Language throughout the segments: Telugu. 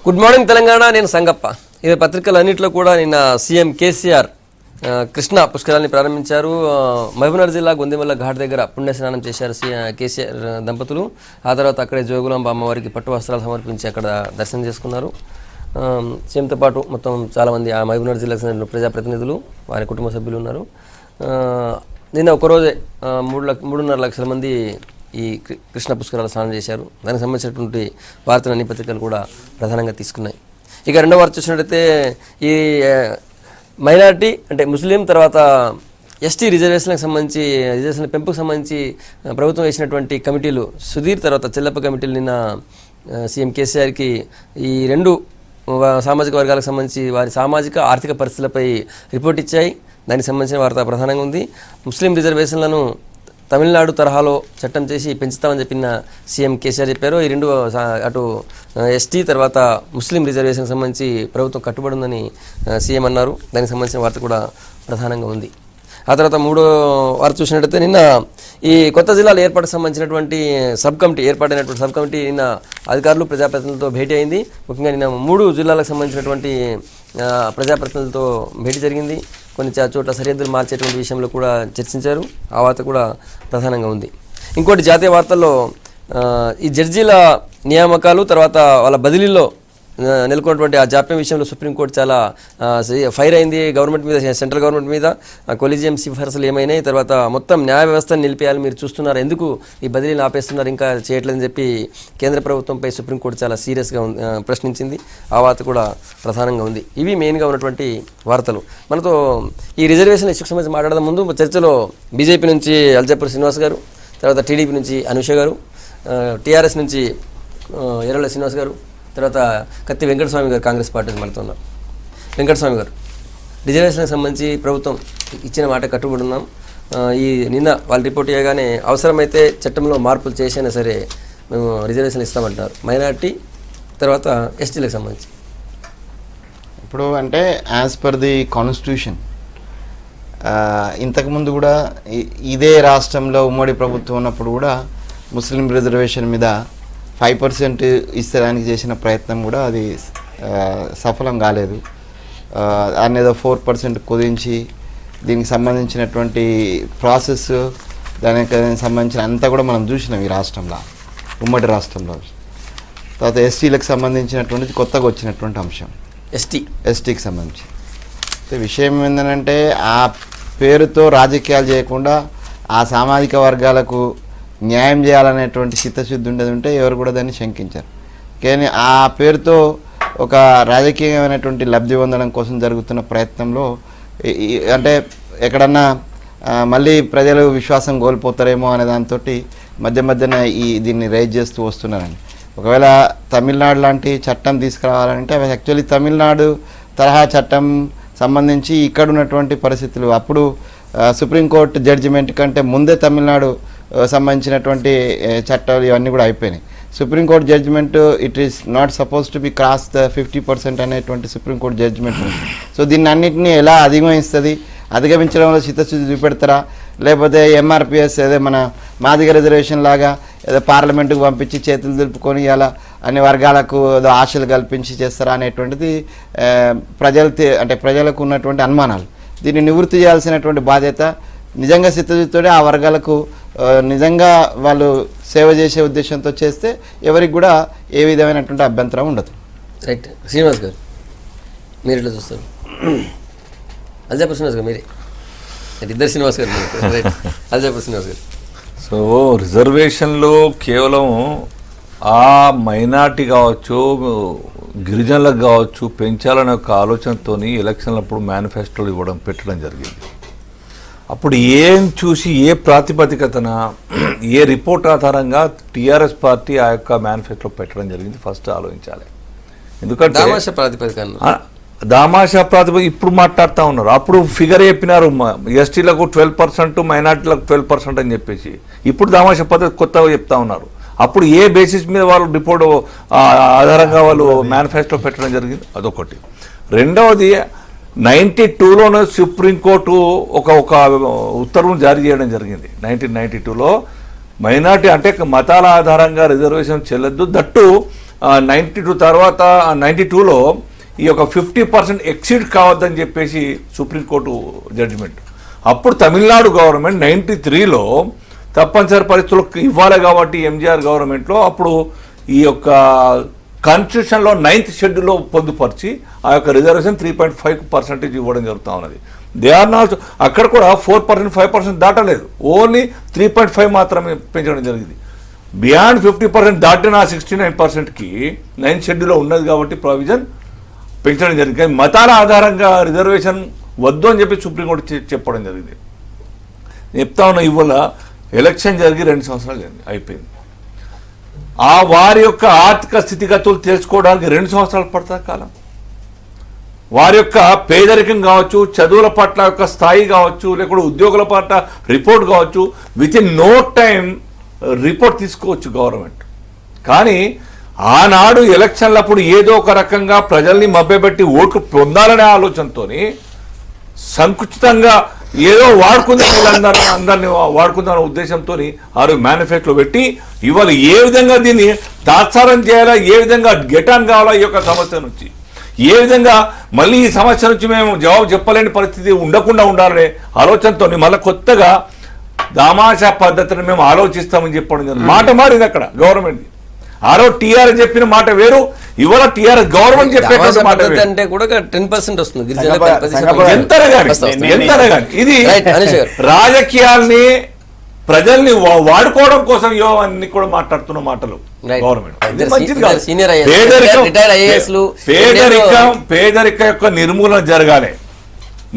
Good morning Telangana. నేను సంగప్ప. ఈ పత్రికలన్నింటిలో కూడా నిన్న సీఎం కేసీఆర్ కృష్ణా పుష్కరాన్ని ప్రారంభించారు. మహబూబ్నగర్ జిల్లా గొందిమల్ల ఘాట్ దగ్గర పుణ్యస్నానం చేశారు కేసీఆర్ దంపతులు. ఆ తర్వాత అక్కడే జోగులాంబ అమ్మవారికి పట్టు వస్త్రాలు సమర్పించి అక్కడ దర్శనం చేసుకున్నారు. సీఎంతో పాటు మొత్తం చాలామంది ఆ మహబూబ్నగర్ జిల్లాకు చెందిన ప్రజాప్రతినిధులు, వారి కుటుంబ సభ్యులు ఉన్నారు. నిన్న ఒకరోజే 3.5 లక్షల మంది ఈ కృష్ణ పుష్కరాలు స్నానం చేశారు. దానికి సంబంధించినటువంటి వార్తలు అన్ని పత్రికలు కూడా ప్రధానంగా తీసుకున్నాయి. ఇక రెండవ వార్త చూసినట్టయితే ఈ మైనారిటీ అంటే ముస్లిం తర్వాత ఎస్టీ రిజర్వేషన్లకు సంబంధించి రిజర్వేషన్ల పెంపుకు సంబంధించి ప్రభుత్వం వేసినటువంటి కమిటీలు సుధీర్ తర్వాత చెల్లప్ప కమిటీలు నిన్న సీఎం కేసీఆర్కి ఈ రెండు సామాజిక వర్గాలకు సంబంధించి వారి సామాజిక ఆర్థిక పరిస్థితులపై రిపోర్ట్ ఇచ్చాయి. దానికి సంబంధించిన వార్త ప్రధానంగా ఉంది. ముస్లిం రిజర్వేషన్లను తమిళనాడు తరహాలో చట్టం చేసి పెంచుతామని చెప్పిన సీఎం కేసీఆర్ చెప్పారు. ఈ రెండు అటు ఎస్టీ తర్వాత ముస్లిం రిజర్వేషన్కి సంబంధించి ప్రభుత్వం కట్టుబడి ఉందని సీఎం అన్నారు. దానికి సంబంధించిన వార్త కూడా ప్రధానంగా ఉంది. ఆ తర్వాత మూడో వార్త చూసినట్టయితే నిన్న ఈ కొత్త జిల్లాల ఏర్పాటుకు సంబంధించినటువంటి ఏర్పాటైనటువంటి సబ్ కమిటీ నిన్న అధికారులు ప్రజాప్రతినిధులతో భేటీ అయింది. ముఖ్యంగా నిన్న 3 జిల్లాలకు సంబంధించినటువంటి ప్రజాప్రతినిధులతో భేటీ జరిగింది. కొన్ని చోట్ల సరిహద్దులు మార్చేటువంటి విషయంలో కూడా చర్చించారు. ఆ వార్త కూడా ప్రధానంగా ఉంది. ఇంకోటి జాతీయ వార్తల్లో ఈ జడ్జీల నియామకాలు తర్వాత వాళ్ళ బదిలీలో నెలకొన్నటువంటి ఆ జాప్యం విషయంలో సుప్రీంకోర్టు చాలా ఫైర్ అయింది గవర్నమెంట్ మీద, సెంట్రల్ గవర్నమెంట్ మీద. కొలీజియం సిఫార్సులు ఏమైనాయి, తర్వాత మొత్తం న్యాయ వ్యవస్థను నిలిపేయాలి, మీరు చూస్తున్నారు, ఎందుకు ఈ బదిలీలు ఆపేస్తున్నారు, ఇంకా చేయట్లేదని చెప్పి కేంద్ర ప్రభుత్వంపై సుప్రీంకోర్టు చాలా సీరియస్గా ప్రశ్నించింది. ఆ వార్త కూడా ప్రధానంగా ఉంది. ఇవి మెయిన్గా ఉన్నటువంటి వార్తలు. మనతో ఈ రిజర్వేషన్ ఇష్యూకి సంబంధించి మాట్లాడడం ముందు చర్చలో బీజేపీ నుంచి అల్జాపూర్ శ్రీనివాస్ గారు, తర్వాత టీడీపీ నుంచి అనూష గారు, టీఆర్ఎస్ నుంచి ఎర్రల శ్రీనివాస్ గారు, తర్వాత కత్తి వెంకటస్వామి గారు కాంగ్రెస్ పార్టీ మనతో ఉన్నారు. వెంకటస్వామి గారు, రిజర్వేషన్కి సంబంధించి ప్రభుత్వం ఇచ్చిన మాట కట్టుబడి ఉన్నాం. ఈ నిన్న వాళ్ళు రిపోర్ట్ చేయగానే అవసరమైతే చట్టంలో మార్పులు చేసైనా సరే మేము రిజర్వేషన్లు ఇస్తామంటారు మైనార్టీ తర్వాత ఎస్టీలకు సంబంధించి. ఇప్పుడు అంటే యాజ్ పర్ ది కాన్స్టిట్యూషన్ ఇంతకుముందు కూడా ఇదే రాష్ట్రంలో ఉమ్మడి ప్రభుత్వం ఉన్నప్పుడు కూడా ముస్లిం రిజర్వేషన్ మీద 5% ఇస్తడానికి చేసిన ప్రయత్నం కూడా అది సఫలం కాలేదు. దాన్ని ఏదో 4% కుదించి దీనికి సంబంధించినటువంటి ప్రాసెస్, దానికి సంబంధించిన అంతా కూడా మనం చూసినాం ఈ రాష్ట్రంలో, ఉమ్మడి రాష్ట్రంలో. తర్వాత ఎస్టీలకు సంబంధించినటువంటిది కొత్తగా వచ్చినటువంటి అంశం ఎస్టీకి సంబంధించి విషయం ఏంటంటే ఆ పేరుతో రాజకీయాలు చేయకుండా ఆ సామాజిక వర్గాలకు న్యాయం చేయాలనేటువంటి చిత్తశుద్ధి ఉండేది ఉంటే ఎవరు కూడా దాన్ని శంకించారు. కానీ ఆ పేరుతో ఒక రాజకీయమైనటువంటి లబ్ధి పొందడం కోసం జరుగుతున్న ప్రయత్నంలో అంటే ఎక్కడన్నా మళ్ళీ ప్రజలు విశ్వాసం కోల్పోతారేమో అనే దాంతో మధ్యన దీన్ని రైజ్ చేస్తూ వస్తున్నారండి. ఒకవేళ తమిళనాడు లాంటి చట్టం తీసుకురావాలంటే అవి యాక్చువల్లీ తమిళనాడు తరహా చట్టం సంబంధించి ఇక్కడ ఉన్నటువంటి పరిస్థితులు అప్పుడు సుప్రీంకోర్టు జడ్జిమెంట్ కంటే ముందే తమిళనాడు సంబంధించినటువంటి చట్టాలు ఇవన్నీ కూడా అయిపోయినాయి. Supreme court judgement it is not suppose to be cross the 50% అనేటువంటి సుప్రీంకోర్టు జడ్జిమెంట్ ఉంది. సో దీన్ని అన్నింటినీ ఎలా అధిగమిస్తుంది, అధిగమించడంలో చిత్తశుద్ధి చూపెడతారా, లేకపోతే ఎంఆర్పిఎస్ ఏదో మన మాదిగ రిజర్వేషన్ లాగా ఏదో పార్లమెంటుకు పంపించి చేతులు దులుపుకొని ఇలా అన్ని వర్గాలకు ఏదో ఆశలు కల్పించి చేస్తారా అనేటువంటిది ప్రజలకు ఉన్నటువంటి అనుమానాలు. దీన్ని నివృత్తి చేయాల్సినటువంటి బాధ్యత నిజంగా చిత్తశుద్ధితోనే ఆ వర్గాలకు నిజంగా వాళ్ళు సేవ చేసే ఉద్దేశంతో చేస్తే ఎవరికి కూడా ఏ విధమైనటువంటి అభ్యంతరం ఉండదు. రైట్. శ్రీనివాస్ గారు మీరు ఎట్లా చూస్తారు? అల్జాపూర్ శ్రీనివాస్ గారు మీరే, ఇద్దరు శ్రీనివాస్ గారు, రైట్. అల్జాపూర్ శ్రీనివాస్ గారు. సో రిజర్వేషన్లో కేవలం ఆ మైనార్టీ కావచ్చు, గిరిజనులకు కావచ్చు పెంచాలనే ఒక ఆలోచనతో ఎలక్షన్లప్పుడు మేనిఫెస్టోలు పెట్టడం జరిగింది. అప్పుడు ఏం చూసి ఏ ప్రాతిపదికతన ఏ రిపోర్ట్ ఆధారంగా టీఆర్ఎస్ పార్టీ ఆ యొక్క మేనిఫెస్టో పెట్టడం జరిగింది ఫస్ట్ ఆలోచించాలి. ఎందుకంటే దామాషా ప్రాతిపదిక ఇప్పుడు మాట్లాడుతూ ఉన్నారు. అప్పుడు ఫిగర్ చెప్పినారు ఎస్టీలకు 12%, మైనార్టీలకు 12% అని చెప్పేసి. ఇప్పుడు దామాషా పద్ధతి కొత్తగా చెప్తా ఉన్నారు. అప్పుడు ఏ బేసిస్ మీద వాళ్ళు రిపోర్ట్ ఆధారంగా వాళ్ళు మేనిఫెస్టో పెట్టడం జరిగింది, అదొకటి. రెండవది 92లోనే సుప్రీంకోర్టు ఒక ఉత్తర్వును జారీ చేయడం జరిగింది. 1992లో మైనార్టీ అంటే మతాల ఆధారంగా రిజర్వేషన్ చెల్లొద్దు, దట్టు 92 తర్వాత 92లో ఈ యొక్క 50% ఎక్సీడ్ కావద్దని చెప్పేసి సుప్రీంకోర్టు జడ్జిమెంట్. అప్పుడు తమిళనాడు గవర్నమెంట్ 93లో తప్పనిసరి పరిస్థితులకు ఇవ్వాలి కాబట్టి ఎంజీఆర్ గవర్నమెంట్లో అప్పుడు ఈ యొక్క కాన్స్టిట్యూషన్లో 9th షెడ్యూల్లో పొందుపరిచి ఆ యొక్క రిజర్వేషన్ 3.5% ఇవ్వడం జరుగుతూ ఉన్నది. దే ఆర్ నాట్ అక్కడ కూడా 4% 5% దాటలేదు, ఓన్లీ 3.5 మాత్రమే పెంచడం జరిగింది. బియాండ్ 50% దాటిన 69%కి 9th షెడ్యూల్లో ఉన్నది కాబట్టి ప్రావిజన్ పెంచడం జరిగింది. కానీ మతాల ఆధారంగా రిజర్వేషన్ వద్దు అని చెప్పి సుప్రీంకోర్టు చెప్పడం జరిగింది. చెప్తా ఉన్న ఇవాళ ఎలక్షన్ జరిగి 2 సంవత్సరాలు అయిపోయింది. ఆ వారి యొక్క ఆర్థిక స్థితిగతులు తెలుసుకోవడానికి 2 సంవత్సరాలు పడుతుంది కాలం. వారి యొక్క పేదరికం కావచ్చు, చదువుల పట్ల యొక్క స్థాయి కావచ్చు, లేకపోతే ఉద్యోగుల పట్ల రిపోర్ట్ కావచ్చు, within no time report తీసుకోవచ్చు గవర్నమెంట్. కానీ ఆనాడు ఎలక్షన్లప్పుడు ఏదో ఒక రకంగా ప్రజల్ని మభ్యపెట్టి ఓట్లు పొందాలనే ఆలోచనతో సంకుచితంగా ఏదో వాడుకుందాం, అందరినీ వాడుకుందామనే ఉద్దేశంతో ఆ మేనిఫెస్టోలో పెట్టి ఇవాళ ఏ విధంగా దీన్ని తాత్సారం చేయాలా, ఏ విధంగా గెటాన్ కావాలా ఈ యొక్క సమస్య నుంచి, ఏ విధంగా మళ్ళీ ఈ సమస్య నుంచి మేము జవాబు చెప్పలేని పరిస్థితి ఉండకుండా ఉండాలనే ఆలోచనతో మళ్ళీ కొత్తగా దామాషా పద్ధతిని మేము ఆలోచిస్తామని చెప్పడం జరిగింది. మాట మారింది అక్కడ గవర్నమెంట్. ఆరో టీఆర్ చెప్పిన మాట వేరు, ఇవాళ టీఆర్ గవర్నమెంట్ చెప్పే మాట అంటే కూడా 10% వస్తుంది. ఇది రాజకీయాల్ని ప్రజల్ని వాడుకోవడం కోసం అన్ని కూడా మాట్లాడుతున్న మాటలు గవర్నమెంట్. పేదరిక యొక్క నిర్మూలన జరగాలి,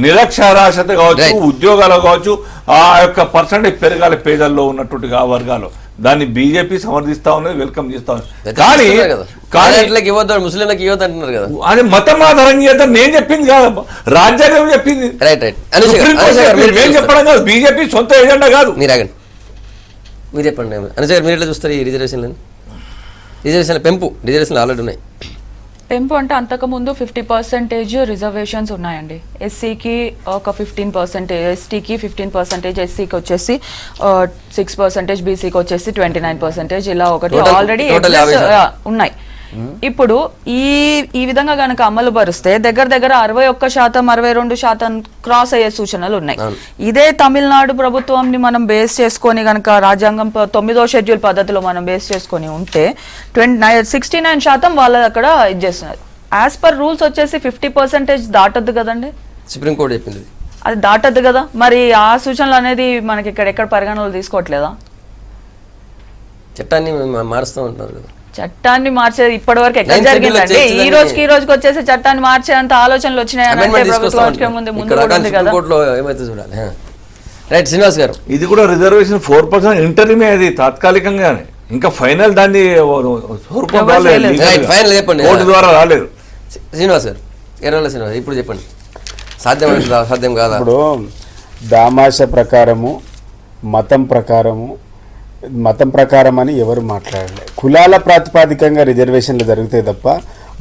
నిరక్షరాస్యత కావచ్చు, ఉద్యోగాలు కావచ్చు, ఆ యొక్క పర్సెంటేజ్ పెరగాలి పేదల్లో ఉన్నటువంటి ఆ వర్గాలు. దాన్ని బీజేపీ సమర్థిస్తా ఉన్నది, వెల్కమ్ చేస్తా ఉన్నది. కానీ ముస్లింలకు ఇవ్వద్దు అంటున్నారు కదా, అది మతం ఆధారంగా చేద్దాం. నేను చెప్పింది కాదు, రాజ్యాంగం చెప్పింది. నేను చెప్పడం కాదు, బీజేపీ సొంత ఎజెండా కాదు. మీరు చెప్పండి అనుజ గారు, మీరు ఎట్లా చూస్తారు ఈ రిజర్వేషన్లను? రిజర్వేషన్ల పెంపు, రిజర్వేషన్లు ఆల్రెడీ ఉన్నాయి. పెంపు అంటే అంతకుముందు 50% రిజర్వేషన్స్ ఉన్నాయండి. ఎస్సీకి ఒక 15%, ఎస్టీకి 15%, ఎస్సీకి వచ్చేసి 6%, బీసీకి వచ్చేసి 29%, ఇలా ఒకటి ఆల్రెడీ ఉన్నాయి. ఇప్పుడు ఈ విధంగా గనక అమలు పరుస్తే దగ్గర 61%, 62% క్రాస్ అయ్యే సూచనలు ఉన్నాయి. ఇదే తమిళనాడు ప్రభుత్వంని మనం బేస్ చేసుకొని గనక రాజ్యాంగం 9వ షెడ్యూల్ పద్ధతిలో మనం బేస్ చేసుకొని ఉంటే 69% వాళ్ళు అక్కడ ఇది చేస్తున్నారు. యాజ్ పర్ రూల్స్ వచ్చేసి 50% దాటద్దు కదండి, సుప్రీంకోర్టు చెప్పింది. అది దాటద్దు కదా, మరి ఆ సూచనలు అనేది మనకి ఎక్కడ పరిగణనలు తీసుకోవట్లేదా? చట్టాన్ని మారుస్తూ ఉంటున్నారు కదా. చట్టాన్ని మార్చేది ఇప్పటి వరకు ఎక్కడ జరిగిందండి? ఈ రోజుకి వచ్చేసి చట్టాన్ని మార్చేంత ఆలోచనలు వచ్చినాయంటే శ్రీనివాస్ గారు, ఇది కూడా రిజర్వేషన్ 4% ఇంటర్వ్యూ, అది తాత్కాలికంగానే, ఇంకా ఫైనల్ దాన్ని కోర్టు ద్వారా రాలేదు. శ్రీనివాస్ గారు, ఎర్రల శ్రీనివాస్, ఇప్పుడు చెప్పండి, సాధ్యం కాదా? ఇప్పుడు దామాష ప్రకారము, మతం ప్రకారం అని ఎవరు మాట్లాడలే. కులాల ప్రాతిపాదికంగా రిజర్వేషన్లు జరుగుతాయి తప్ప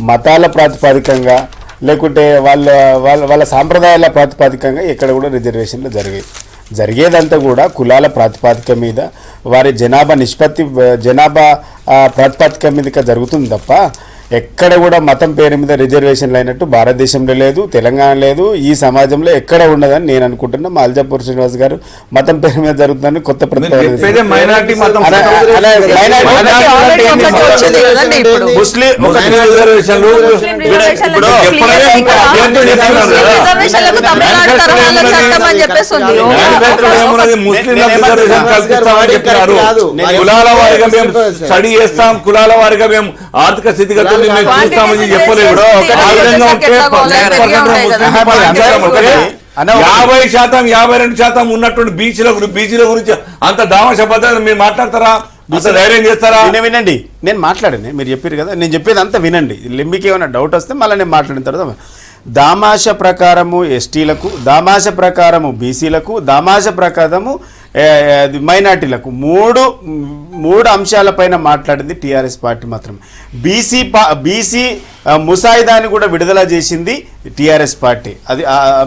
మతాల ప్రాతిపాదికంగా లేకుంటే వాళ్ళ సాంప్రదాయాల ప్రాతిపాదికంగా ఎక్కడ కూడా రిజర్వేషన్లు జరిగేదంతా కూడా కులాల ప్రాతిపాదిక మీద, వారి జనాభా ప్రాతిపాదిక మీద జరుగుతుంది తప్ప ఎక్కడ కూడా మతం పేరు మీద రిజర్వేషన్లు అయినట్టు భారతదేశంలో లేదు, తెలంగాణ లేదు, ఈ సమాజంలో ఎక్కడ ఉండదని నేను అనుకుంటున్నా. మా అల్జాపూర్ శ్రీనివాస్ గారు మతం పేరు మీద జరుగుతుందని కొత్త స్టడీ చేస్తాం, కులాల వారిగా మేము ఆర్థిక స్థితిగతులు చూస్తామని చెప్పలేదు. 50%, 52% ఉన్నటువంటి బీచ్ల గురించి అంత దామాషా పద్ధతి మీరు మాట్లాడతారా? ధైర్యం చేస్తారా? వినండి, నేను మాట్లాడాను, మీరు చెప్పారు కదా, నేను చెప్పేది అంతా వినండి. లింబికి ఏమైనా డౌట్ వస్తే మళ్ళీ నేను మాట్లాడిన తర్వాత దామాష ప్రకారము ఎస్టీలకు, దామాష ప్రకారము బీసీలకు, దామాష ప్రకారము మైనార్టీలకు మూడు అంశాలపైన మాట్లాడింది టీఆర్ఎస్ పార్టీ మాత్రం. బీసీ ముసాయిదాని కూడా విడుదల చేసింది టీఆర్ఎస్ పార్టీ. అది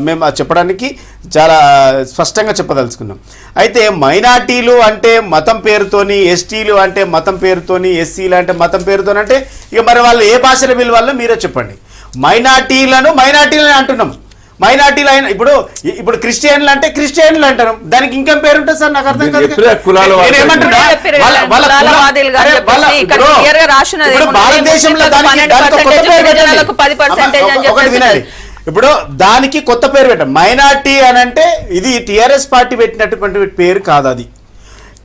మేము చెప్పడానికి చాలా స్పష్టంగా చెప్పదలుచుకున్నాం. అయితే మైనార్టీలు అంటే మతం పేరుతోని, ఎస్టీలు అంటే మతం పేరుతోని, ఎస్సీలు అంటే మతం పేరుతోని అంటే ఇక మరి వాళ్ళు ఏ భాషల పిలవాలో మీరే చెప్పండి. మైనార్టీలను అంటున్నాం. మైనార్టీలు అయినా ఇప్పుడు క్రిస్టియన్లు అంటే క్రిస్టియన్లు అంటారు, దానికి ఇంకేం పేరు ఉంటుంది సార్? నాకు అర్థం కాదు. భారతదేశంలో ఒకటి వినాలి, ఇప్పుడు దానికి కొత్త పేరు పెట్టాం. మైనార్టీ అని అంటే ఇది టీఆర్ఎస్ పార్టీ పెట్టినటువంటి పేరు కాదు. అది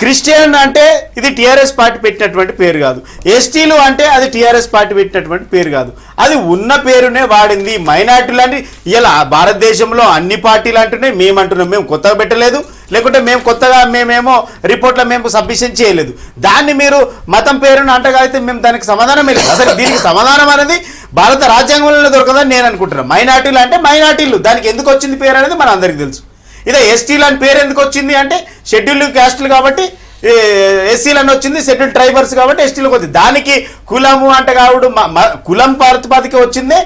క్రిస్టియన్ అంటే ఇది టీఆర్ఎస్ పార్టీ పెట్టినటువంటి పేరు కాదు. ఎస్టీలు అంటే అది టీఆర్ఎస్ పార్టీ పెట్టినటువంటి పేరు కాదు. అది ఉన్న పేరునే వాడింది. మైనార్టీలు అంటే ఇలా భారతదేశంలో అన్ని పార్టీలు అంటున్నాయి, మేము అంటున్నాం. మేము కొత్తగా పెట్టలేదు, లేకుంటే మేమేమో రిపోర్ట్లో మేము సబ్మిషన్ చేయలేదు. దాన్ని మీరు మతం పేరును అంటగాయితే మేము దానికి సమాధానం లేదు. అసలు దీనికి సమాధానం అనేది భారత రాజ్యాంగంలో దొరకదని నేను అనుకుంటున్నాను. మైనార్టీలు అంటే మైనార్టీలు, దానికి ఎందుకు వచ్చింది పేరు అనేది మన అందరికీ తెలుసు. ఇదే ఎస్టీలు అని పేరు ఎందుకు వచ్చింది అంటే షెడ్యూల్ క్యాస్టులు కాబట్టి ఎస్సీలు అని వచ్చింది, షెడ్యూల్ ట్రైబర్స్ కాబట్టి ఎస్టీలకు వచ్చింది. దానికి కులము అంటే కావుడు కులం ప్రాతిపదిక వచ్చిందే.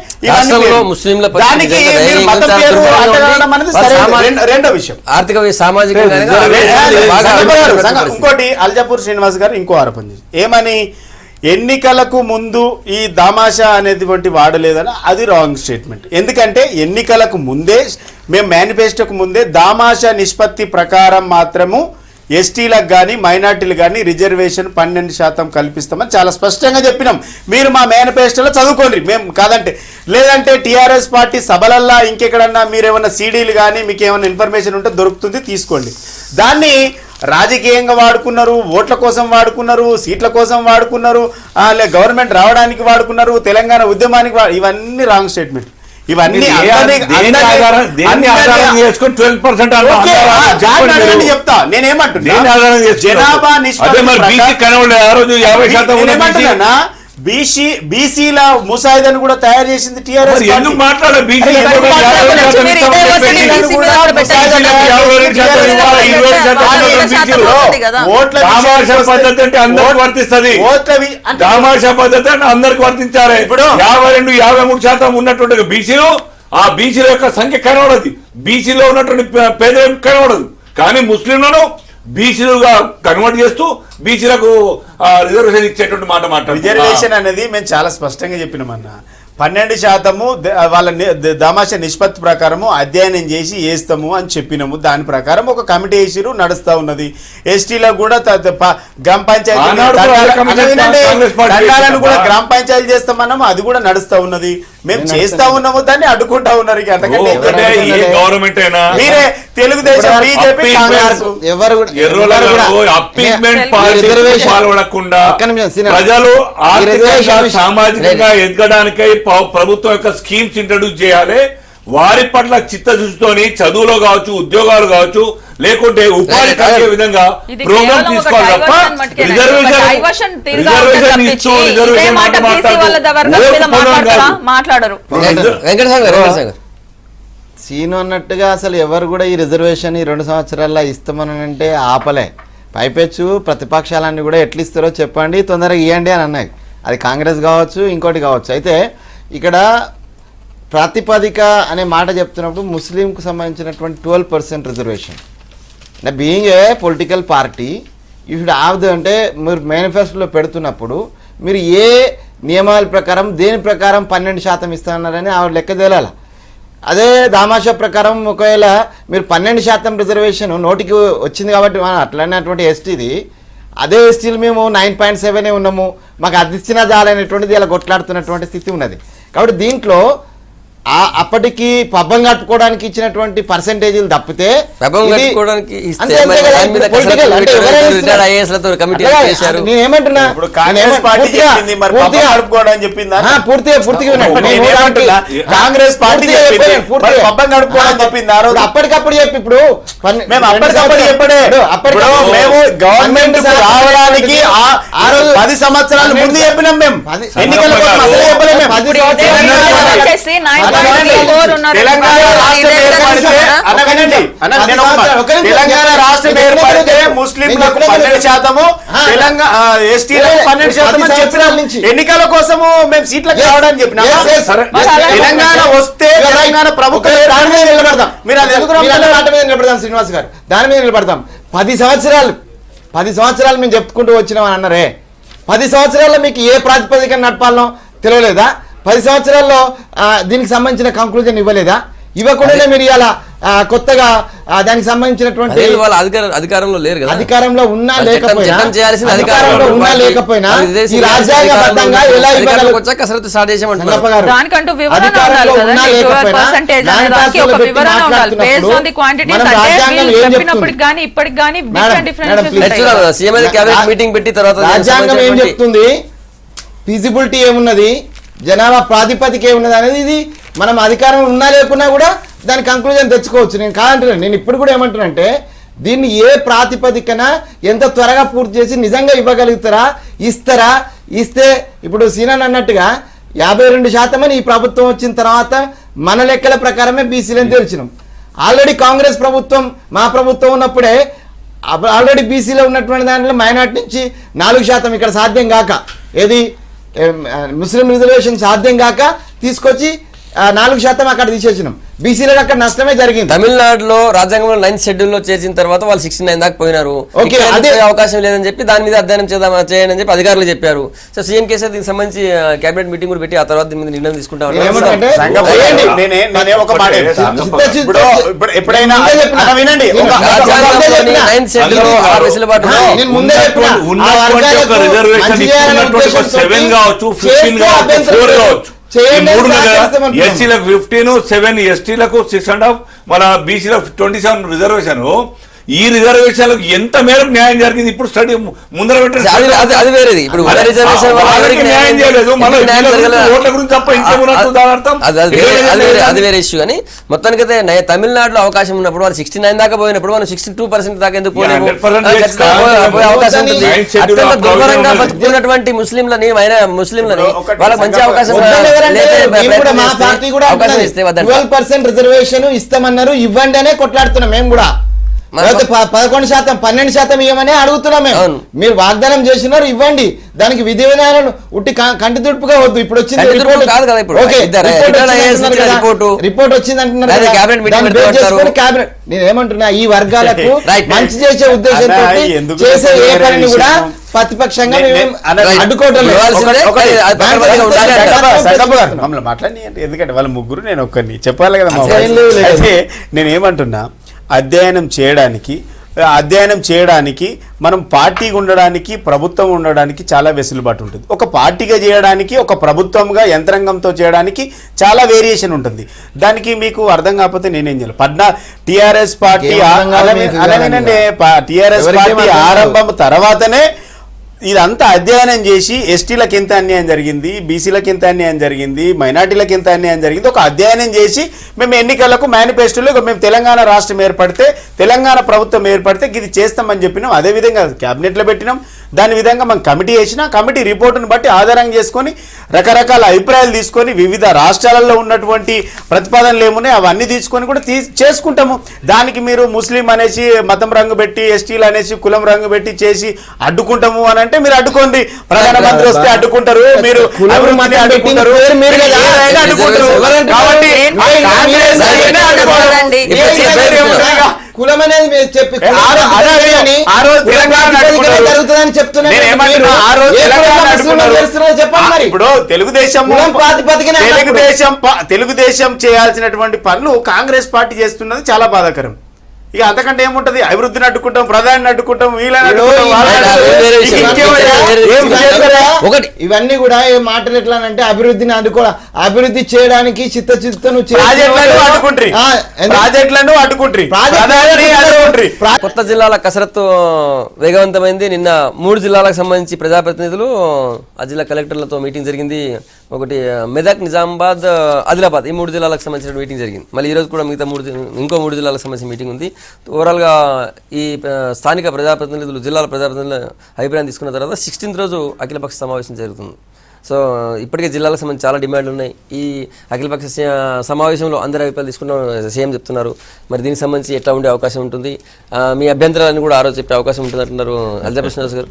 దానికి మతం పేరు అనేది రెండో విషయం. ఆర్థిక సామాజిక ఇంకోటి అల్జాపూర్ శ్రీనివాస్ గారు ఇంకో ఆరోపణ చేసి ఏమని, ఎన్నికలకు ముందు ఈ దామాషా అనేటువంటి వాడలేదని. అది రాంగ్ స్టేట్మెంట్. ఎందుకంటే ఎన్నికలకు ముందే మేము మేనిఫెస్టోకు ముందే దామాషా నిష్పత్తి ప్రకారం మాత్రము ఎస్టీలకు కానీ మైనార్టీలకు కానీ రిజర్వేషన్ 12% కల్పిస్తామని చాలా స్పష్టంగా చెప్పినాం. మీరు మా మేనిఫెస్టోలో చదువుకోండి, మేము కాదంటే. లేదంటే టీఆర్ఎస్ పార్టీ సభలల్లా ఇంకెక్కడన్నా మీరు ఏమన్నా సీడీలు కానీ మీకు ఏమైనా ఇన్ఫర్మేషన్ ఉంటే దొరుకుతుంది, తీసుకోండి. దాన్ని రాజకీయంగా వాడుకున్నారు, ఓట్ల కోసం వాడుకున్నారు, సీట్ల కోసం వాడుకున్నారు, గవర్నమెంట్ రావడానికి వాడుకున్నారు, తెలంగాణ ఉద్యమానికి ఇవన్నీ రాంగ్ స్టేట్మెంట్. ఇవన్నీ చెప్తా నేనేమంటున్నా, జనాభా నిష్పత్తి బీసీల ముసాయిదాను కూడా తయారు చేసింది టీఆర్ఎస్. అందరికి వర్తించాలి. ఇప్పుడు 52-53% ఉన్నటువంటి బీసీలు, ఆ బీసీల యొక్క సంఖ్య కనబడదు, బీసీలో ఉన్నటువంటి పేదరికం కనబడదు. కానీ ముస్లింలను బీసీలుగా కన్వర్ట్ చేస్తూ బీసీలకు రిజర్వేషన్ ఇచ్చేటువంటి మాట మాట్లాడు. రిజర్వేషన్ అనేది మేము చాలా స్పష్టంగా చెప్పినామన్నా. 12% వాళ్ళ దామాషా నిష్పత్తి ప్రకారము అధ్యయనం చేసి వేస్తాము అని చెప్పినాము. దాని ప్రకారం ఒక కమిటీ వేసిరు, నడుస్తూ ఉన్నది. ఎస్టీలకు కూడా గ్రామ పంచాయతీ కూడా గ్రామ పంచాయతీ చేస్తామన్నాము, అది కూడా నడుస్తూ ఉన్నది. మేము చేస్తా ఉన్నాము, దాన్ని అడ్డుకుంటా ఉన్నారు. గవర్నమెంట్ అయినా మీరే తెలుగుదేశం, బీజేపీ, కాంగ్రెస్ ఎవరు ప్రజలు ఆర్థికంగా సామాజికంగా ఎదగడానికై ప్రభుత్వం యొక్క స్కీమ్స్ ఇంట్రడ్యూస్ చేయాలి. వారి పట్ల చిత్తశుద్ధితోని చదువులో కావచ్చు, ఉద్యోగాలు కావచ్చు, లేకుంటే ఉపాధి కలిగే విధంగా ప్రోగ్రామ్ తీసుకోవాలి తప్ప రిజర్వేషన్ ఇస్తూ రిజర్వేషన్ మాట్లాడరు. సీను అన్నట్టుగా అసలు ఎవరు కూడా ఈ రిజర్వేషన్ ఈ 2 సంవత్సరాల్లో ఇస్తామని అంటే ఆపలే. పైపెచ్చు ప్రతిపక్షాలన్నీ కూడా ఎట్లా ఇస్తారో చెప్పండి, తొందరగా ఇవ్వండి అని అన్నాయి. అది కాంగ్రెస్ కావచ్చు, ఇంకోటి కావచ్చు. అయితే ఇక్కడ ప్రాతిపదిక అనే మాట చెప్తున్నప్పుడు ముస్లింకు సంబంధించినటువంటి 12% రిజర్వేషన్. అంటే being a political party you should have the, అంటే మీరు మేనిఫెస్టోలో పెడుతున్నప్పుడు మీరు ఏ నియమాల ప్రకారం దేని ప్రకారం 12% ఇస్తారన్నారని ఆవిడ లెక్క తేలాల. అదే దామాషా ప్రకారం ఒకవేళ మీరు 12% రిజర్వేషన్ నోటికి వచ్చింది కాబట్టి అట్లనేటువంటి ఎస్టీది, అదే ఎస్టీలు మేము 9.7 ఉన్నాము, మాకు అది ఇచ్చినా చాలనేటువంటిది ఇలా కొట్లాడుతున్నటువంటి స్థితి ఉన్నది. కాబట్టి దీంట్లో అప్పటికి పబ్బం కట్టుకోవడానికి ఇచ్చినటువంటి పర్సెంటేజీలు తప్పితే నేనేమంటున్నా, కాంగ్రెస్ పార్టీ పబ్బం కడుపుకోవడం చెప్పింది అప్పటికప్పుడు చెప్పి ఇప్పుడు మేము గవర్నమెంట్ రావడానికి 10 సంవత్సరాల ముందు చెప్పినాం. మేము ఎన్నికల తెలంగాణ రాష్ట్రం ఏర్పడితే అన్న వినండి అన్న నేను ఒక మాట. తెలంగాణ రాష్ట్రం ఏర్పడితే ముస్లింలకు 12%, తెలంగాణ ఎస్టీలకు 12% అని చెప్పినాం. ఎన్నికల కోసము మేము సీట్లకు రావడానికి చెప్పినాం. తెలంగాణ వస్తే తెలంగాణ ప్రభుత్వం నిలబడతాం. మీరు అది ఎందుకు నిలబడతాం శ్రీనివాస్ గారు, దాని మీద నిలబడతాం. 10 సంవత్సరాలు మేము చెప్పుకుంటూ వచ్చినామని అన్నారే, 10 సంవత్సరాల్లో మీకు ఏ ప్రాతిపదికన నడపాలనో తెలియలేదా? 10 సంవత్సరాల్లో దీనికి సంబంధించిన కంక్లూజన్ ఇవ్వలేదా? ఇవ్వకుండానే మీరు ఇలా కొత్తగా దానికి సంబంధించినటువంటి వాళ్ళ అధికారంలో లేరు కదా, అధికారంలో ఉన్నా లేకపోయినా అధికారంలో ఉన్నా లేకపోయినా ఈ రాజ్యాంగబద్ధంగా ఎలా ఇవ్వగలరు? కసరత్తు స్టార్ట్ చేసామంటున్నారు. దానికంటూ వివరణ ఉండాలి కదండి. 12% అనే దానికి ఒక వివరణ ఉండాలి. బేస్డ్ ఆన్ ది క్వాంటిటీస్ అంటే వీళ్ళు చెప్పినప్పటికి గానీ ఇప్పటికి గానీ డిఫరెన్సెస్ సీఎం క్యాబినెట్ మీటింగ్ పెట్టి తర్వాత రాజ్యాంగం ఏం చెప్తుంది, ఫీజిబిలిటీ ఏమున్నది, జనాభా ప్రాతిపదిక ఏమున్నది అనేది ఇది మనం అధికారం ఉన్నా లేకున్నా కూడా దాని కంక్లూజన్ తెచ్చుకోవచ్చు. నేను కాదంటున్నాను, నేను ఇప్పుడు కూడా ఏమంటున్నానంటే దీన్ని ఏ ప్రాతిపదికన ఎంత త్వరగా పూర్తి చేసి నిజంగా ఇవ్వగలుగుతారా, ఇస్తే ఇప్పుడు సీనన్ అన్నట్టుగా 52% అని ఈ ప్రభుత్వం వచ్చిన తర్వాత మన లెక్కల ప్రకారమే బీసీలను తెలిసినాం. ఆల్రెడీ కాంగ్రెస్ ప్రభుత్వం మా ప్రభుత్వం ఉన్నప్పుడే ఆల్రెడీ బీసీలో ఉన్నటువంటి దాంట్లో మైనార్టీ నుంచి 4% ఇక్కడ సాధ్యం కాక ఏది ముస్లిం రిజర్వేషన్ సాధ్యం కాక తీసుకొచ్చి 4% అక్కడ తీసేసినాం. బీసీలకు అక్కడ నష్టమే జరిగింది. తమిళనాడులో రాజ్యాంగంలో 9th షెడ్యూల్లో చేర్చిన తర్వాత వాళ్ళు 69 దాకా పోయినారు. అదే అవకాశం లేదని చెప్పి దాని మీద అధ్యయనం చేయండి అని చెప్పి అధికారులు చెప్పారు. సో సీఎం కేసీఆర్ దీనికి సంబంధించి కేబినెట్ మీటింగ్ కూడా పెట్టి ఆ తర్వాత దీని మీద నిర్ణయం తీసుకుంటాం. ఎస్సీలకు 15, 7 ఎస్టీలకు 6.5, మన బీసీలకు 27 రిజర్వేషన్. ఈ రిజర్వేషన్లకు ఎంత మేరకు న్యాయం జరిగింది ఇప్పుడు స్టడీ ముందర అది వేరేది. ఇప్పుడు న్యాయం చేయలేదు, ఓట్ల గురించి తప్ప అది వేరే ఇష్యూ. కానీ మొత్తానికైతే తమిళనాడులో అవకాశం ఉన్నప్పుడు వాళ్ళు 69 దాకా పోయినప్పుడు మనం 62% దాకా ఎందుకు పోలేము? అవకాశం ఉంటుంది. అత్యంత దుర్భరంగా బతుకుతున్నటువంటి ముస్లింలని వాళ్ళకి మంచి అవకాశం ఇస్తే 12% రిజర్వేషన్ ఇస్తామన్నారు, ఇవ్వండి అనే కొట్లాడుతున్నాం మేము కూడా. 11%, 12% ఇవ్వమని అడుగుతున్నాం మేము. మీరు వాగ్దానం చేసినారు, ఇవ్వండి. దానికి విధి విధానాలను ఉట్టి కంటి తుడుపుగా వద్దు. ఇప్పుడు వచ్చింది రిపోర్ట్ వచ్చింది అంటున్నారు. క్యాబినెట్ నేను ఏమంటున్నా, ఈ వర్గాలకు మంచి చేసే ఉద్దేశంతో చేసే ఏ పనిని కూడా ప్రతిపక్షంగా అడ్డుకోవటం. మాట్లాడి ఎందుకంటే వాళ్ళ ముగ్గురు నేను ఒక్కరిని చెప్పాలి కదా. అయితే నేనేమంటున్నా, అధ్యయనం చేయడానికి మనం పార్టీగా ఉండడానికి, ప్రభుత్వం ఉండడానికి చాలా వెసులుబాటు ఉంటుంది. ఒక పార్టీగా చేయడానికి, ఒక ప్రభుత్వంగా యంత్రాంగంతో చేయడానికి చాలా వేరియేషన్ ఉంటుంది. దానికి మీకు అర్థం కాకపోతే నేనేం చేయాలి? టీఆర్ఎస్ పార్టీ ఆరంభం తర్వాతనే ఇదంతా అధ్యయనం చేసి ఎస్టీలకు ఎంత అన్యాయం జరిగింది, బీసీలకు ఎంత అన్యాయం జరిగింది, మైనార్టీలకు ఎంత అన్యాయం జరిగింది ఒక అధ్యయనం చేసి మేము ఎన్నికలకు మేనిఫెస్టోలో మేము తెలంగాణ రాష్ట్రం ఏర్పడితే, తెలంగాణ ప్రభుత్వం ఏర్పడితే ఇది చేస్తామని చెప్పినాం. అదేవిధంగా క్యాబినెట్లో పెట్టినాం. దాని విధంగా మనం కమిటీ వేసినా, కమిటీ రిపోర్టును బట్టి ఆధారంగా చేసుకొని రకరకాల అభిప్రాయాలు తీసుకొని వివిధ రాష్ట్రాలలో ఉన్నటువంటి ప్రతిపాదనలు ఏమున్నాయి అవన్నీ తీసుకొని కూడా చేసుకుంటాము. దానికి మీరు ముస్లిం అనేసి మతం రంగు పెట్టి, ఎస్టీలు అనేసి కులం రంగు పెట్టి చేసి అడ్డుకుంటాము అని అంటే మీరు అడ్డుకోండి. ప్రధానమంత్రి వస్తే అడ్డుకుంటారు, మీరు అభివృద్ధిని అడ్డుకుంటారు, కులం అనేది చెప్పి ఇప్పుడు తెలుగుదేశం చేయాల్సినటువంటి పనులు కాంగ్రెస్ పార్టీ చేస్తున్నది చాలా బాధాకరం. ఇక అంతకంటే ఏముంటది? అభివృద్ధిని అడ్డుకుంటాం, ప్రధాని అడ్డుకుంటాం, ఒకటి ఇవన్నీ కూడా ఏ మాటలు ఎట్లా అంటే అభివృద్ధిని అభివృద్ధి చేయడానికి చిత్తచిత్తను ప్రాజెక్టులను అడ్డుకుంటారు. కొత్త జిల్లాల కసరత్తు వేగవంతమైంది. నిన్న 3 జిల్లాలకు సంబంధించి ప్రజాప్రతినిధులు ఆ జిల్లా కలెక్టర్లతో మీటింగ్ జరిగింది. ఒకటి మెదక్, నిజామాబాద్, ఆదిలాబాద్, ఈ 3 జిల్లాలకు సంబంధించిన మీటింగ్ జరిగింది. మళ్ళీ ఈరోజు కూడా మిగతా ఇంకో 3 జిల్లాలకు సంబంధించిన మీటింగ్ ఉంది. ఓవరాల్గా ఈ స్థానిక ప్రజాప్రతినిధులు, జిల్లాల ప్రజాప్రతినిధుల అభిప్రాయం తీసుకున్న తర్వాత 16th రోజు అఖిలపక్ష సమావేశం జరుగుతుంది. సో ఇప్పటికే జిల్లాలకు సంబంధించి చాలా డిమాండ్లు ఉన్నాయి. ఈ అఖిలపక్ష సమావేశంలో అందరి అభిప్రాయాలు తీసుకున్న సీఎం చెప్తున్నారు. మరి దీనికి సంబంధించి ఎట్లా ఉండే అవకాశం ఉంటుంది, మీ అభ్యంతరాలను కూడా ఆ రోజు చెప్పే అవకాశం ఉంటుంది అంటున్నారు అల్జాబ్ శ్రీనివాస్ గారు.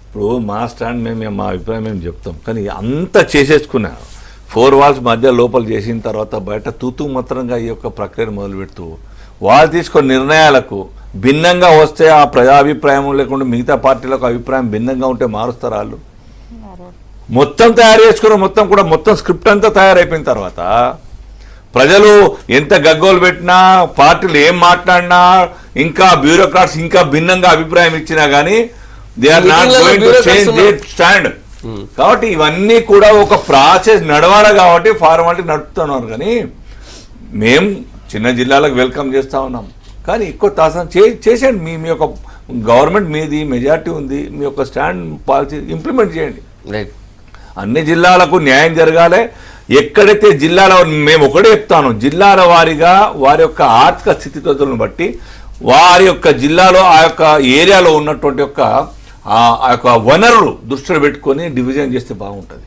ఇప్పుడు మా స్టాండ్ మేము మా అభిప్రాయం మేము చెప్తాం, కానీ అంత చేసేసుకున్నా 4 walls మధ్య లోపల చేసిన తర్వాత బయట తూతూ మాత్రంగా ఈ యొక్క ప్రక్రియను మొదలుపెడుతూ వాళ్ళు తీసుకున్న నిర్ణయాలకు భిన్నంగా వస్తే ఆ ప్రజాభిప్రాయం లేకుండా మిగతా పార్టీలకు అభిప్రాయం భిన్నంగా ఉంటే మారుస్తారు వాళ్ళు. మొత్తం తయారు చేసుకున్న మొత్తం స్క్రిప్ట్ అంతా తయారైపోయిన తర్వాత ప్రజలు ఎంత గగ్గోలు పెట్టినా, పార్టీలు ఏం మాట్లాడినా, ఇంకా బ్యూరోక్రాట్స్ ఇంకా భిన్నంగా అభిప్రాయం ఇచ్చినా కానీ they are not going to change their stand. కాబట్టి ఇవన్నీ కూడా ఒక ప్రాసెస్ నడవాలి కాబట్టి ఫార్మాలిటీ నడుపుతున్నారు. కానీ మేము చిన్న జిల్లాలకు వెల్కమ్ చేస్తూ ఉన్నాం, కానీ ఎక్కువ తాసం చేసేయండి. మీ యొక్క గవర్నమెంట్ మీది మెజారిటీ ఉంది, మీ యొక్క స్టాండ్ పాలసీ ఇంప్లిమెంట్ చేయండి. రైట్, అన్ని జిల్లాలకు న్యాయం జరగాలి. ఎక్కడైతే జిల్లాల మేము ఒకటే చెప్తాను, జిల్లాల వారీగా వారి యొక్క ఆర్థిక స్థితిగతులను బట్టి వారి యొక్క జిల్లాలో ఆ యొక్క ఏరియాలో ఉన్నటువంటి ఆ యొక్క వనరులు దృష్టిలో పెట్టుకొని డివిజన్ చేస్తే బాగుంటుంది.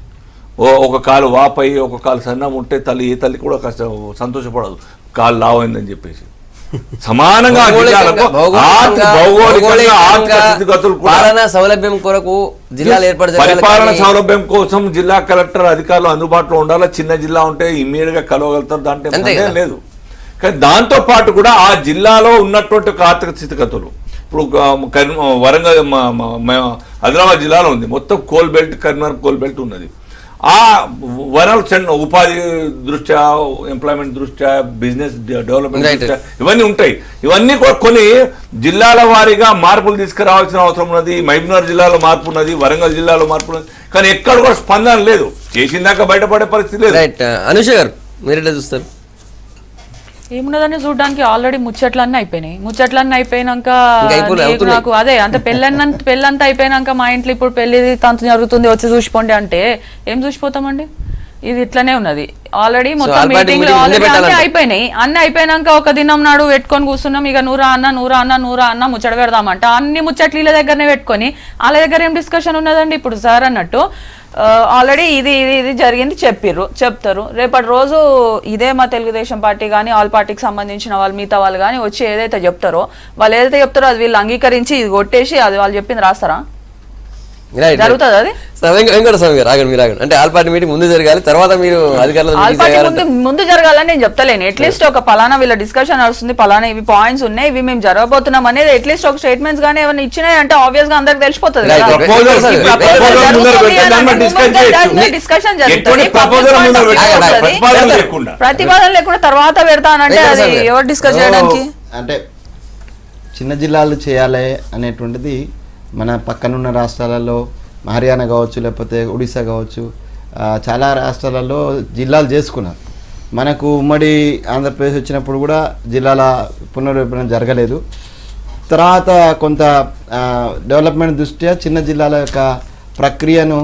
ఒక కాలు వాపై ఒక కాలు సన్నం ఉంటే ఏ తల్లి కూడా కష్టం సంతోషపడదు కాలు లావైందని చెప్పేసి. సమానంగా సౌలభ్యం కొరకు జిల్లాలు ఏర్పాటు పరిపాలన సౌలభ్యం కోసం జిల్లా కలెక్టర్ అధికారులు అందుబాటులో ఉండాలి. చిన్న జిల్లా ఉంటే ఇమ్మీడియట్ గా కలవగలుగుతారు, దాంట్లో లేదు. కానీ దాంతో పాటు కూడా ఆ జిల్లాలో ఉన్నటువంటి ఆర్థిక స్థితిగతులు, ఇప్పుడు వరంగల్ ఆదిలాబాద్ జిల్లాలో ఉంది, మొత్తం coal belt, Karimnagar coal belt ఉన్నది. ఆ వనరులు ఉపాధి దృష్ట్యా, ఎంప్లాయ్మెంట్ దృష్ట్యా, బిజినెస్ డెవలప్మెంట్ దృష్ట్యా ఇవన్నీ ఉంటాయి. ఇవన్నీ కూడా కొన్ని జిల్లాల వారీగా మార్పులు తీసుకురావాల్సిన అవసరం ఉన్నది. మహబూబ్నగర్ జిల్లాలో మార్పు ఉన్నది, వరంగల్ జిల్లాలో మార్పు ఉన్నది, కానీ ఎక్కడ కూడా స్పందన లేదు. చేసిందాక బయటపడే పరిస్థితి లేదు. రైట్, అనుష గారు మీరెట్లా చూస్తారు? ఏమున్నదని చూడడానికి ఆల్రెడీ ముచ్చట్లన్నీ అయిపోయినాయి. ముచ్చట్లన్నీ అయిపోయినాక నాకు అదే అంత పెళ్ళంతా అయిపోయినాక మా ఇంట్లో ఇప్పుడు పెళ్లి తంతు జరుగుతుంది వచ్చి చూసిపోండి అంటే ఏం చూసిపోతామండి? ఇది ఇట్లనే ఉన్నది. ఆల్రెడీ మొత్తం మీటింగ్ అయిపోయినాయి. అన్ని అయిపోయినాక ఒక దినం నాడు పెట్టుకొని కూర్చున్నాం. ఇక నూరా అన్న ముచ్చట పెడదామంట. అన్ని ముచ్చట్లు వీళ్ళ దగ్గరనే పెట్టుకొని వాళ్ళ దగ్గర ఏం డిస్కషన్ ఉన్నదండి? ఇప్పుడు సార్ అన్నట్టు ఆల్రెడీ ఇది జరిగింది చెప్తారు. రేపటి రోజు ఇదే మా తెలుగుదేశం పార్టీ కానీ ఆల్ పార్టీకి సంబంధించిన వాళ్ళు మిగతా వాళ్ళు కానీ వచ్చి ఏదైతే చెప్తారో అది వీళ్ళు అంగీకరించి ఇది కొట్టేసి అది వాళ్ళు చెప్పింది రాస్తారా? జరుగుతుంది అది? వెంకటస్వామి గారు ఆగండి, మీరు ఆగండి. అంటే ఆల్ పార్టీ మీటింగ్ ముందు జరగాలి, తర్వాత మీరు ముందు జరగాలని నేను చెప్తలేను. అట్లీస్ట్ ఒక పలానా వీళ్ళ డిస్కషన్ నడుస్తుంది, పలానా ఇవి పాయింట్స్ ఉన్నాయి, ఇవి మేము జరగబోతున్నాం అనేది అట్లీస్ట్ ఒక స్టేట్మెంట్స్ గానీ ఏమైనా ఇచ్చినాయి అంటే ఆబ్వియస్ గా అందరికి తెలిసిపోతుంది. డిస్కషన్ జరుగుతుంది, ప్రతిపాదన లేకుండా తర్వాత పెడతానంటే అది ఎవరు డిస్కస్ చేయడానికి? అంటే చిన్న జిల్లాలు చేయాలి అనేటువంటిది మన పక్కనున్న రాష్ట్రాలలో హర్యానా కావచ్చు, లేకపోతే ఒడిశా కావచ్చు, చాలా రాష్ట్రాలలో జిల్లాలు చేసుకున్నారు. మనకు ఉమ్మడి ఆంధ్రప్రదేశ్ వచ్చినప్పుడు కూడా జిల్లాల పునర్విభజన జరగలేదు. తర్వాత కొంత డెవలప్మెంట్ దృష్ట్యా చిన్న జిల్లాల యొక్క ప్రక్రియను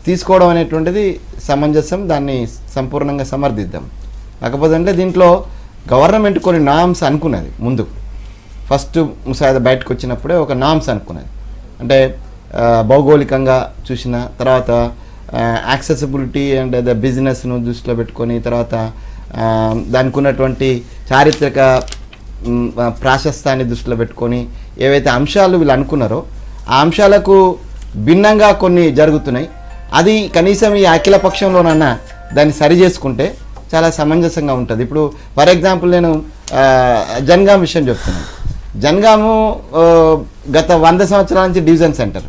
తీసుకోవడం అనేటువంటిది సమంజసం, దాన్ని సంపూర్ణంగా సమర్థిద్దాం. కాకపోతే అంటే దీంట్లో గవర్నమెంట్ కొన్ని నామ్స్ అనుకున్నది. ముందు ఫస్ట్ ముసాయిదా బయటకు వచ్చినప్పుడే ఒక నామ్స్ అనుకున్నది. అంటే భౌగోళికంగా చూసిన తర్వాత యాక్సెసిబిలిటీ అండ్ ద బిజినెస్ను దృష్టిలో పెట్టుకొని, తర్వాత దానికి ఉన్నటువంటి చారిత్రక ప్రాశస్త్యాన్ని దృష్టిలో పెట్టుకొని ఏవైతే అంశాలు వీళ్ళు అనుకున్నారో ఆ అంశాలకు భిన్నంగా కొన్ని జరుగుతున్నాయి. అది కనీసం ఈ అఖిల పక్షంలోనన్నా దాన్ని సరి చేసుకుంటే చాలా సమంజసంగా ఉంటుంది. ఇప్పుడు ఫర్ ఎగ్జాంపుల్ నేను జనగాం విషయం చెప్తున్నాను. జనగాము గత 100 సంవత్సరాల నుంచి డివిజన్ సెంటర్.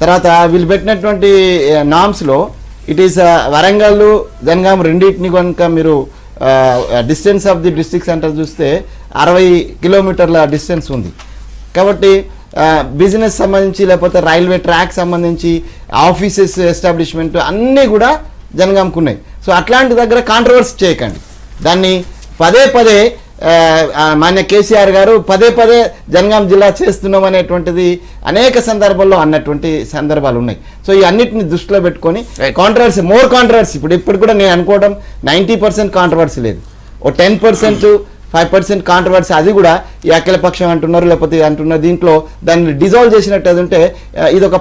తర్వాత వీళ్ళు పెట్టినటువంటి నామ్స్లో ఇట్ ఈస్ వరంగల్ జనగాం రెండింటిని కనుక మీరు distance of the district centre చూస్తే 60 కిలోమీటర్ల డిస్టెన్స్ ఉంది. కాబట్టి బిజినెస్ సంబంధించి, లేకపోతే రైల్వే ట్రాక్ సంబంధించి, ఆఫీసెస్ ఎస్టాబ్లిష్మెంట్ అన్నీ కూడా జనగాంకు ఉన్నాయి. సో అట్లాంటి దగ్గర కాంట్రవర్సీ చేయకండి. దాన్ని పదే మాన్య కేసీఆర్ గారు పదే జనగాం జిల్లా చేస్తున్నాం అనేటువంటిది అనేక సందర్భాల్లో అన్నటువంటి సందర్భాలు ఉన్నాయి. సో ఈ అన్నిటిని దృష్టిలో పెట్టుకొని కాంట్రవర్సీ, మోర్ కాంట్రవర్సీ ఇప్పుడు కూడా నేను అనుకోవడం 90% కాంట్రవర్సీ లేదు. ఓ 10% 5% కాంట్రవర్సీ, అది కూడా ఈ అఖిలపక్షం అంటున్నారు లేకపోతే ఇది అంటున్నారు, దీంట్లో దాన్ని డిజాల్వ్ చేసినట్టు అది ఉంటే ఇది ఒక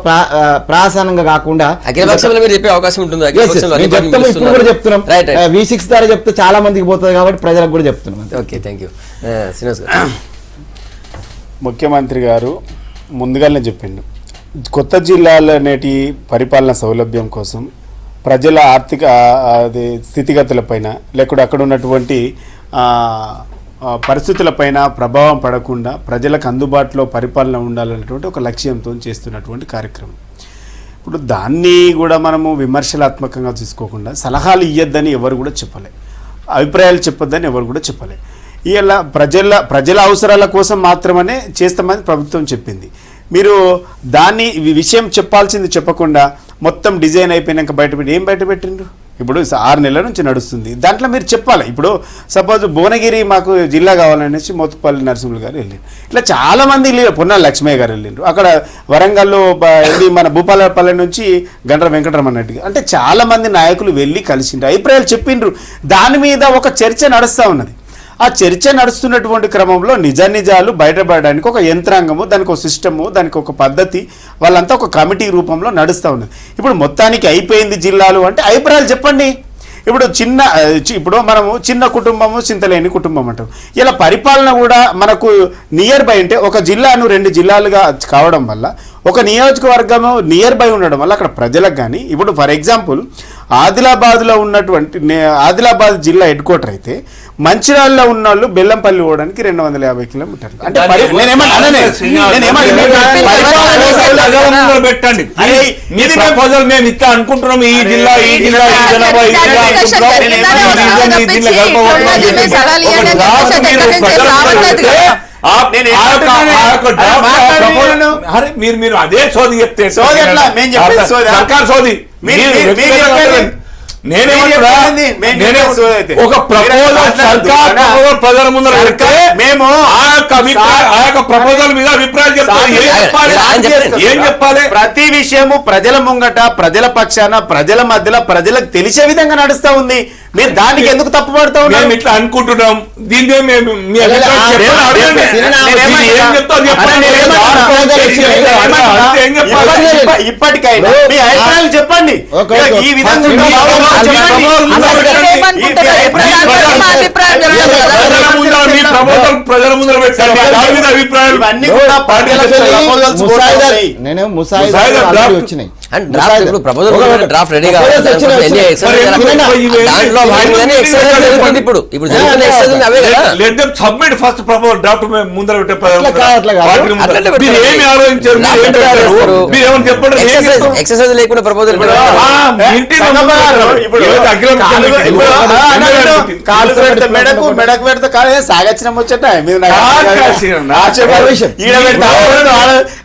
ప్రాసనంగా కాకుండా అఖిలపక్షంలో మీరు చెప్పే అవకాశం ఉంటుంది. ఇప్పుడు కూడా చెప్తున్నాం, V6 ద్వారా చెప్తే చాలా మందికి పోతుంది కాబట్టి ప్రజలకు కూడా చెప్తున్నాం. Okay, thank you. శ్రీనివాస్ గారు. ముఖ్యమంత్రి గారు ముందుగానే చెప్పిండు, కొత్త జిల్లాల నేటి పరిపాలన సౌలభ్యం కోసం ప్రజల ఆర్థిక స్థితిగతులపైన లేకుంటే అక్కడ ఉన్నటువంటి పరిస్థితులపైన ప్రభావం పడకుండా ప్రజలకు అందుబాటులో పరిపాలన ఉండాలనేటువంటి ఒక లక్ష్యంతో చేస్తున్నటువంటి కార్యక్రమం. ఇప్పుడు దాన్ని కూడా మనము విమర్శనాత్మకంగా తీసుకోకుండా సలహాలు ఇవ్వద్దని ఎవరు కూడా చెప్పలే, అభిప్రాయాలు చెప్పొద్దని ఎవరు కూడా చెప్పలే. ఇలా ప్రజల అవసరాల కోసం మాత్రమే చేస్తామని ప్రభుత్వం చెప్పింది. మీరు దాన్ని విషయం చెప్పాల్సింది చెప్పకుండా మొత్తం డిజైన్ అయిపోయినాక ఏం బయట పెట్టిండ్రు? ఇప్పుడు 6 నెలల నుంచి నడుస్తుంది, దాంట్లో మీరు చెప్పాలి. ఇప్పుడు సపోజ్ భువనగిరి మాకు జిల్లా కావాలనేసి మోతుపల్లి నరసింహులు గారు వెళ్ళారు, ఇట్లా చాలామంది వెళ్ళారు, పొన్నా లక్ష్మయ్య గారు వెళ్ళిండ్రు, అక్కడ వరంగల్లో మన భూపాలపల్లి నుంచి గండ్ర వెంకటరమణ రెడ్డి, అంటే చాలామంది నాయకులు వెళ్ళి కలిసిండ్రు, అభిప్రాయాలు చెప్పిండ్రు. దాని మీద ఒక చర్చ నడుస్తూ ఉన్నది. ఆ చర్చ నడుస్తున్నటువంటి క్రమంలో నిజాలు బయటపడడానికి ఒక యంత్రాంగము, దానికి ఒక సిస్టము, దానికి ఒక పద్ధతి, వాళ్ళంతా ఒక కమిటీ రూపంలో నడుస్తూ ఉన్నది. ఇప్పుడు మొత్తానికి అయిపోయింది జిల్లాలు అంటే అభిప్రాయాలు చెప్పండి. ఇప్పుడు మనము చిన్న కుటుంబము చింతలేని కుటుంబం అంటాం. ఇలా పరిపాలన కూడా మనకు నియర్ బై అంటే ఒక జిల్లాను 2 జిల్లాలుగా కావడం వల్ల ఒక నియోజకవర్గము నియర్ బై ఉండడం వల్ల అక్కడ ప్రజలకు కానీ, ఇప్పుడు ఫర్ ఎగ్జాంపుల్ ఆదిలాబాద్లో ఉన్నటువంటి ఆదిలాబాద్ జిల్లా హెడ్ క్వార్టర్ అయితే మంచిర్యాలలో ఉన్న వాళ్ళు బెల్లంపల్లి పోవడానికి 250 కిలోమీటర్లు. అంటే పెట్టండి మేము ఇట్లా అనుకుంటున్నాం, ఈ జిల్లా ఈ జిల్లా ఈ జనాభా ఈ జిల్లా మీరు అదే సోది చెప్తే సర్కార్ సోది ఒక ప్రపోజల్ సర్కార్ ప్రజల ముందర పెడితే మేము ఆ యొక్క ప్రపోజల్ మీద అభిప్రాయం ఏం చెప్పాలి? ప్రతి విషయము ప్రజల ముంగట ప్రజల పక్షాన ప్రజల మధ్యలో ప్రజలకు తెలిసే విధంగా నడుస్తా ఉంది. మీరు దానికి ఎందుకు తప్పుపడతా ఉన్నారు? మేము ఇట్లా అనుకుంటున్నాం, దీన్ని ఇప్పటికైనా మీ అభిప్రాయాలు చెప్పండి. ఈ విధంగా ప్రజల ముందర పెట్టండి అభిప్రాయాలు. నేను ముసాయిదా వచ్చినాయి డ్రాఫ్ట్ రెడీగా దాంట్లో భాగంగానే ఎక్సర్సైజ్ జరుగుతుంది. ఇప్పుడు జరుగుతున్న ఎక్సర్సైజ్ అవే కదా. Let them submit first proposal draft ముందర పెట్టే ఎక్సర్సైజ్ లేకుండా ప్రపోజల్ మెడకు పెడితే కాదు సాగచ్చిన ముచ్చట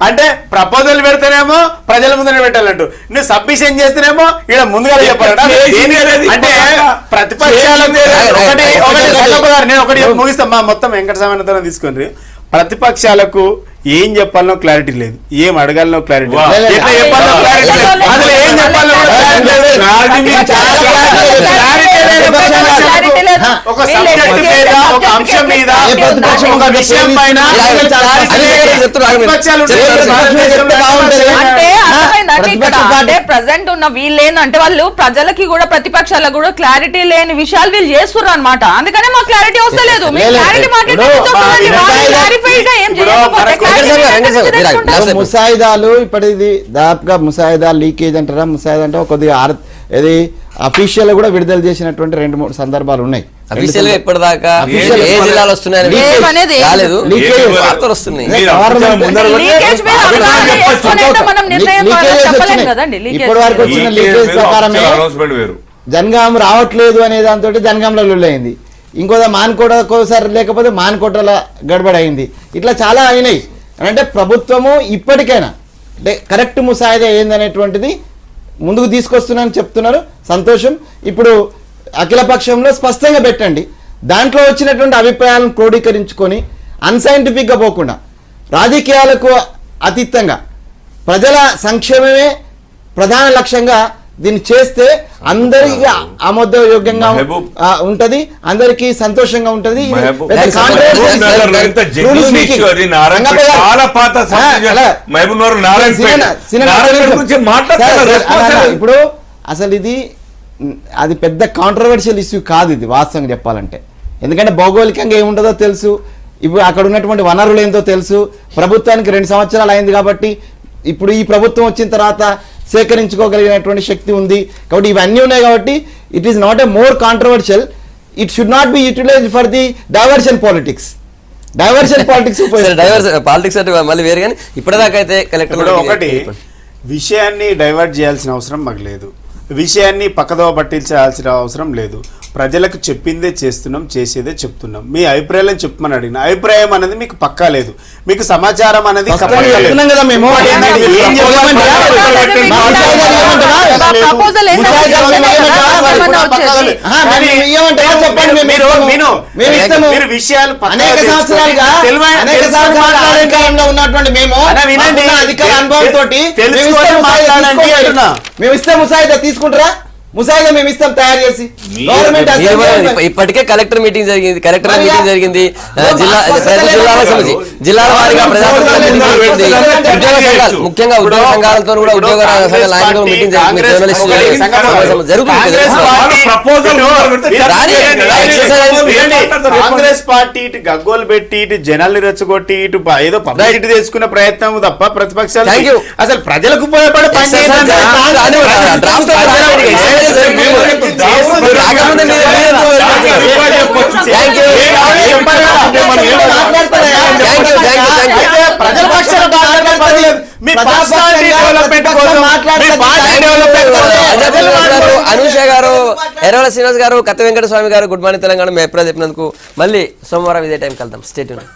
అంటే ప్రపోజల్ పెడితేనేమో ప్రజల ముందర పెట్టాలంట, నువ్వు సబ్మిషన్ చేస్తేనేమో ఇక్కడ ముందుగా చెప్పాలంటే ప్రతిపక్షాలకు నేను ఒకటి ముగిస్తా మొత్తం వెంకట సామాన్యతను తీసుకొని, ప్రతిపక్షాలకు ఏం చెప్పాలనో క్లారిటీ లేదు, ఏం అడగాలనో క్లారిటీ ఒక సబ్జెక్ట్ మీద ఒక అంశం మీద ఒక విషయం పైన ప్రజెంట్ ఉన్న వీళ్ళేందంటే వాళ్ళు ప్రజలకి కూడా ప్రతిపక్షాలకు కూడా క్లారిటీ లేని విషయాలు వీళ్ళు చేస్తున్నారు అనమాట. అందుకనే మాకు క్లారిటీ వస్తలేదు. ముసాయిదాలు ఇప్పటిది దాదాపుగా ముసాయిదా లీకేజ్ అంటారా, ముసాయిదా అంటే కొద్దిగా ఇది అఫీషియల్ కూడా విడుదల చేసినటువంటి 2-3 సందర్భాలు ఉన్నాయి. అఫీషియల్ గా ఇప్పటిదాకా ఏ జిల్లాలు వస్తున్నాయని రాలేదు, వార్తలు వస్తున్నాయి. ఇప్పటి వరకు వచ్చిన లీకేజ్ ప్రకారమే జనగాం రావట్లేదు అనే దాంతో జనగాంలో లొల్లైంది, ఇంకోదా మాన్కోటకోసారి లేకపోతే మాన్కోటల గడబడి అయింది. ఇట్లా చాలా అయినాయి. అంటే ప్రభుత్వము ఇప్పటికైనా అంటే కరెక్ట్ ముసాయిదా ఏందనేటువంటిది ముందుకు తీసుకొస్తున్నానని చెప్తున్నారు, సంతోషం. ఇప్పుడు అఖిలపక్షంలో స్పష్టంగా పెట్టండి, దాంట్లో వచ్చినటువంటి అభిప్రాయాలను క్రోడీకరించుకొని అన్సైంటిఫిక్గా పోకుండా రాజకీయాలకు అతీతంగా ప్రజల సంక్షేమమే ప్రధాన లక్ష్యంగా దీన్ని చేస్తే అందరికి ఆమోదయోగ్యంగా ఉంటది, అందరికి సంతోషంగా ఉంటది. ఇప్పుడు అసలు ఇది అది పెద్ద కాంట్రవర్షియల్ ఇష్యూ కాదు, ఇది వాస్తవంగా చెప్పాలంటే. ఎందుకంటే భౌగోళికంగా ఏముంటుందో తెలుసు, ఇప్పుడు అక్కడ ఉన్నటువంటి వనరులు ఏందో తెలుసు. ప్రభుత్వానికి 2 సంవత్సరాలు అయింది కాబట్టి ఇప్పుడు ఈ ప్రభుత్వం వచ్చిన తర్వాత సేకరించుకోగలిగినటువంటి శక్తి ఉంది కాబట్టి ఇవన్నీ ఉన్నాయి కాబట్టి it is not a more controversial. It should not be utilised for the diversion politics. Politics అంటే మళ్ళీ వేరు, కానీ ఇప్పటిదాకా అయితే కలెక్టర్ ఒకటి విషయాన్ని డైవర్ట్ చేయాల్సిన అవసరం మాకు లేదు, విషయాన్ని పక్కదోవ పట్టించాల్సిన అవసరం లేదు. ప్రజలకు చెప్పిందే చేస్తున్నాం, చేసేదే చెప్తున్నాం. మీ అభిప్రాయాలను చెప్పమని అడిగిన అభిప్రాయం అనేది మీకు పక్కా లేదు, మీకు సమాచారం అనేది విషయాలు మేము ఇస్తే ముసాయిదా తీసుకుంటారా? ముసాయిదా మేము ఇస్తాం తయారు చేసి. ఇప్పటికే కలెక్టర్ మీటింగ్ జరిగింది, జిల్లాల వారీగా ముఖ్యంగా ఉద్యోగ సంఘాలతో కూడా ఉద్యోగ సంఘాల నాయకులు మీటింగ్ కాంగ్రెస్ పార్టీ ఇటు గగ్గోలు పెట్టి ఇటు జనాల్ని రెచ్చగొట్టి ఇటు ఏదో పబ్లిసిటీ తెచ్చుకునే ప్రయత్నం తప్ప ప్రతిపక్షాలు అసలు ప్రజలకు ఉపయోగపడే అనూష గారు, ఎర్రవల శ్రీనివాస్ గారు, కత్త వెంకట స్వామి గారు, గుడ్ మార్నింగ్ తెలంగాణ. మీ అభిప్రాయం చెప్పినందుకు మళ్ళీ సోమవారం ఇదే టైం కలుద్దాం. Stay tune.